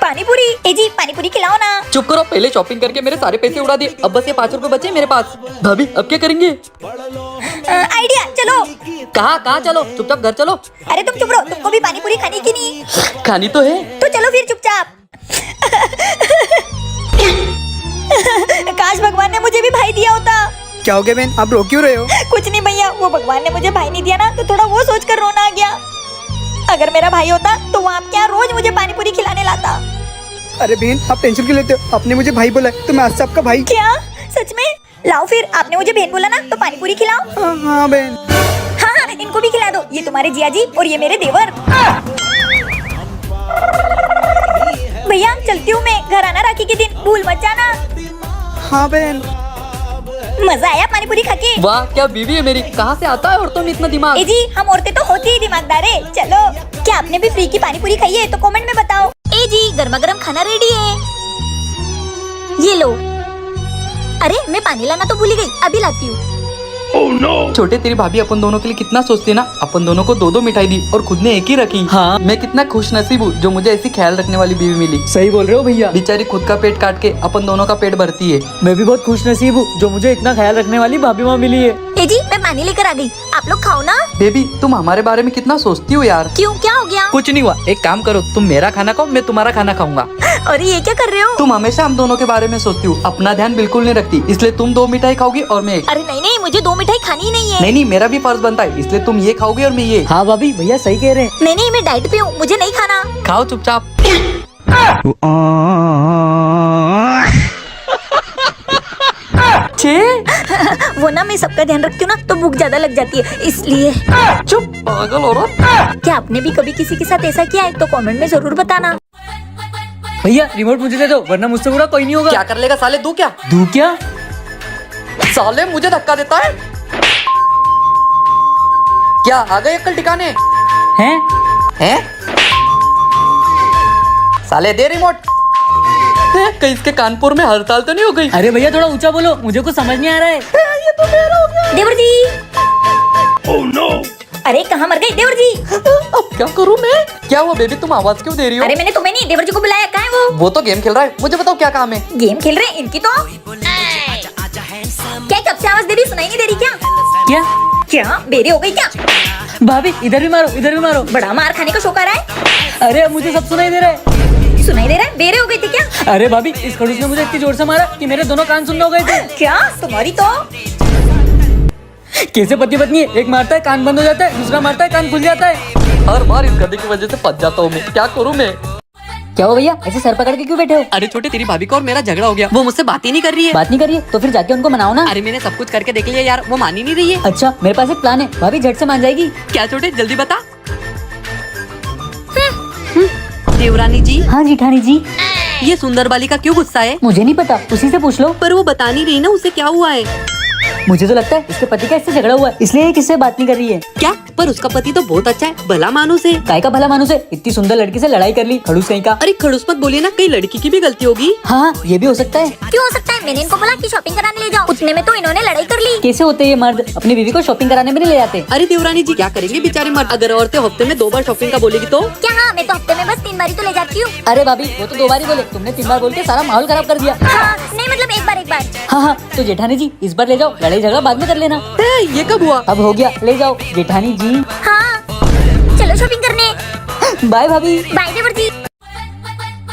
पानी पूरी। ए जी पानी पूरी खिलाओ ना। चुप करो, पहले शॉपिंग करके मेरे सारे पैसे उड़ा दिए, अब बस ये 5 रुपए बचे मेरे पास। भाभी अब क्या करेंगे? आइडिया, चलो। कहाँ चलो? चुपचाप घर चलो। अरे तुम चुप रहो, तुमको भी पानी पूरी खानी की नहीं? खानी तो है। तो चलो फिर चुपचाप। काश भगवान ने मुझे भी भाई दिया होता। क्या हो गया बहन, आप रो क्यों रहे हो? कुछ नहीं भैया, वो भगवान ने मुझे भाई नहीं दिया ना, तो थोड़ा वो सोचकर रोना आ गया। अगर मेरा भाई होता तो वो आप क्या रोज मुझे पानी पूरी खिलाने लाता। अरे बहन आप टेंशन क्यों लेते हो? आपने मुझे भाई बोला तो मैं आज से आपका भाई। क्या सच में? लाओ फिर, आपने मुझे बहन बोला ना, तो पानी पूरी खिलाओ। हाँ बहन। हाँ, इनको भी खिला दो। ये तुम्हारे जिया जी और ये मेरे देवर। भैया चलती हूँ मैं, घर आना राखी के दिन, भूल मत जाना। हाँ बहन। मजा आया पानी पूरी खाके? वाह क्या बीवी है मेरी, कहाँ से आता है औरतों में इतना दिमाग। ए जी हम औरतें तो होती ही दिमागदार है। चलो, क्या आपने भी फ्री की पानी पूरी खाई है? तो कमेंट में बताओ। ए जी गर्मा गर्म खाना रेडी है, ये लो। अरे मैं पानी लाना तो भूल गई, अभी लाती हूँ। छोटे तेरी भाभी अपन दोनों के लिए कितना सोचती है ना, अपन दोनों को 2-2 मिठाई दी और खुद ने एक ही रखी। हाँ मैं कितना खुश नसीब हूँ जो मुझे ऐसी ख्याल रखने वाली बीवी मिली। सही बोल रहे हो भैया, बेचारी खुद का पेट काट के अपन दोनों का पेट भरती है। मैं भी बहुत खुश नसीब हूँ जो मुझे इतना ख्याल रखने वाली भाभी माँ मिली है। ए जी मैं पानी लेकर आ गई, आप लोग खाओ ना। बेबी तुम हमारे बारे में कितना सोचती हो यार। क्यों, क्या हो गया? कुछ नहीं हुआ, एक काम करो, तुम मेरा खाना खाओ, मैं तुम्हारा खाना खाऊंगा। अरे ये क्या कर रहे हो? तुम हमेशा हम दोनों के बारे में सोचती हो, अपना ध्यान बिल्कुल नहीं रखती, इसलिए तुम 2 मिठाई खाओगी और मैं एक। अरे नहीं नहीं, मुझे 2 मिठाई खानी ही नहीं है। नहीं मेरा भी फर्ज बनता है, इसलिए तुम ये खाओगी और मैं ये। हाँ भाभी भैया सही कह रहे हैं। नहीं नहीं मैं डाइट पे हूँ, मुझे नहीं खाना। खाओ चुपचाप। छे वो ना मैं सबका ध्यान रखती हूँ ना, तो भूख ज्यादा लग जाती है, इसलिए। चुप पागल औरत। क्या आपने भी कभी किसी के साथ ऐसा किया है? तो कमेंट में जरूर बताना। भैया रिमोट मुझे दे दो, वरना मुझसे बुरा कोई नहीं होगा। क्या कर लेगा साले, दू क्या? दू क्या? साले मुझे धक्का देता है क्या? आ गए अक्ल ठिकाने हैं? साले दे रिमोट। कहीं इसके कानपुर में हड़ताल तो नहीं हो गई? अरे भैया थोड़ा ऊंचा बोलो, मुझे कुछ समझ नहीं आ रहा है। ये तो मेरा हो गया। देवर जी। Oh no. अरे कहाँ मर गए देवर जी? अब क्या करूँ मैं? क्या हुआ बेबी, तुम आवाज क्यों दे रही हो? अरे मैंने तुम्हें नहीं, देवर जी को बुलाया। कहाँ है वो? वो तो गेम खेल रहा है, मुझे बताओ क्या काम है? गेम खेल रहे हैं इनकी तो। क्या कब से आवाज दे रही, सुनाई नहीं दे रही क्या? क्या क्या बेरी हो गई क्या? भाभी इधर भी मारो, इधर भी मारो। बड़ा मार खाने का शौक आ रहा है? अरे मुझे सब सुनाई दे रहा है। सुनाई दे रहा है? बेरे हो गई थी क्या? अरे भाभी इस खड़ूस ने मुझे इतनी जोर से मारा कि मेरे दोनों कान सुन्न हो गए थे। क्या तुम्हारी तो। कैसे पति पत्नी है, एक मारता है कान बंद हो जाता है, दूसरा मारता है कान खुल जाता है। हर बार इस गधे की वजह से फंस जाता हूँ मैं, क्या करूँ मैं? क्या हो भैया, ऐसे सर पकड़ के क्यों बैठे हो? अरे छोटे तेरी भाभी को और मेरा झगड़ा हो गया, वो मुझसे बात ही नहीं कर रही है। बात नहीं करिए तो फिर जाके उनको मनाओ ना। अरे मैंने सब कुछ करके देख लिया यार, वो मान ही नहीं रही है। अच्छा मेरे पास एक प्लान है, भाभी झट से मान जाएगी। क्या छोटे जल्दी बता। देवरानी जी। हाँ जेठानी जी। ये सुंदर बालिका क्यों गुस्सा है? मुझे नहीं पता, उसी से पूछ लो। पर वो बता नहीं रही ना उसे क्या हुआ है। मुझे तो लगता है इसके पति का इससे झगड़ा हुआ है, इसलिए ये किससे बात नहीं कर रही है। क्या? पर उसका पति तो बहुत अच्छा है, भला मानुस है। काय का भला मानुस है, इतनी सुंदर लड़की से लड़ाई कर ली, खड़ूस कहीं का। अरे खड़ूस मत बोलिए ना, कहीं लड़की की भी गलती होगी। हाँ ये भी हो सकता है। क्यों हो सकता है? मैंने इनको बोला कि शॉपिंग कराने ले जाओ, उतने में तो इन्होंने लड़ाई कर ली। कैसे होते ये मर्द अपनी बीवी को शॉपिंग कराने में नहीं ले जाते? अरे देवरानी जी क्या करेंगे बेचारे मर्द, अगर औरतें हफ्ते में 2 बार शॉपिंग का बोलेगी तो? क्या? हाँ मैं तो हफ्ते में बस 3 बार ही तो ले जाती हूँ। अरे भाभी वो तो 2 बार ही बोले, तुमने 3 बार बोल के सारा माहौल खराब कर दिया। हाँ नहीं मतलब एक बार। हाँ तो जेठानी जी इस बार ले जाओ, लड़ाई झगड़ा बाद में कर लेना। ये कब हुआ? अब हो गया, ले जाओ जेठानी जी। हाँ चलो शॉपिंग करने। बाय भाभी। बाय देवर जी।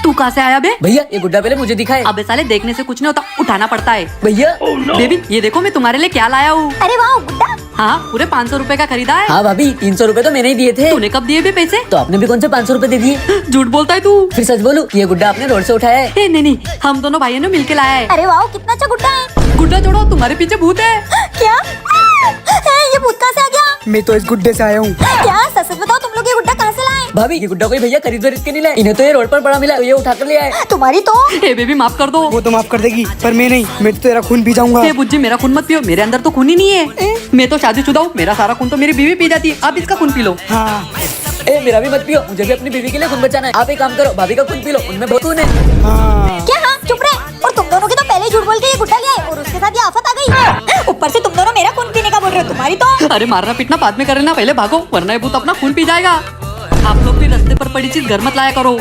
तू कहाँ से आया बे? भैया ये गुड्डा पहले मुझे दिखाए। अबे साले देखने से कुछ नहीं होता, उठाना पड़ता है। भैया बेबी ये देखो मैं तुम्हारे लिए क्या लाया हूँ। अरे वाह गुड्डा। हाँ पूरे 500 रुपए का खरीदा है। हाँ भाभी 300 रुपए तो मैंने ही दिए थे। तूने कब दिए बे पैसे? तो आपने भी कौन से 500 रुपए दे दिए? झूठ बोलता है तू। फिर सच बोलूं, ये गुड्डा आपने रोड से उठाया है। नहीं हम दोनों भाइयों ने मिलके लाया है। अरे वाह कितना अच्छा गुड्डा है। गुड्डा छोड़ो, तुम्हारे पीछे भूत है। क्या? ये भूत कहाँ से आ गया? मैं तो इस गुड्डे से आया हूँ। क्या? सच बताओ तुम लोग ये गुड्डा कहाँ से लाए? भाभी ये गुड्डा कोई भैया खरीद के नहीं लाए, इन्हें तो ये रोड पर पड़ा मिला, ये उठा कर ले आए। तुम्हारी तो। हे बेबी माफ कर दो। वो तो माफ कर देगी पर मैं नहीं, मैं तो तेरा खून पी जाऊंगा। हे बुज्जी मेरा खून मत पियो, मेरे अंदर तो खून ही नहीं है। मैं तो शादीशुदा हूँ, मेरा सारा खून तो मेरी बीवी पी जाती है, आप इसका खून पी लो। हाँ ए मेरा भी मत पियो, मुझे भी अपनी बीवी के लिए खून बचाना है। आप एक काम करो, भाभी का खून पी लो, उनमें बहुत खून है। हाँ क्या? हाँ चुप रहे। और तुम दोनों के तो पहले झूठ बोल के ये गुड्डा लिया है और उसके साथ ये आफत आ गई। ऊपर से तुम दोनों मेरा खून पीने का बोल रहे हो, तुम्हारी तो। अरे मारना पीटना बाद में करे ना, पहले भागो वरना ये भूत अपना खून पी जाएगा। आप लोग भी रास्ते पर पड़ी चीज घर मत लाया करो।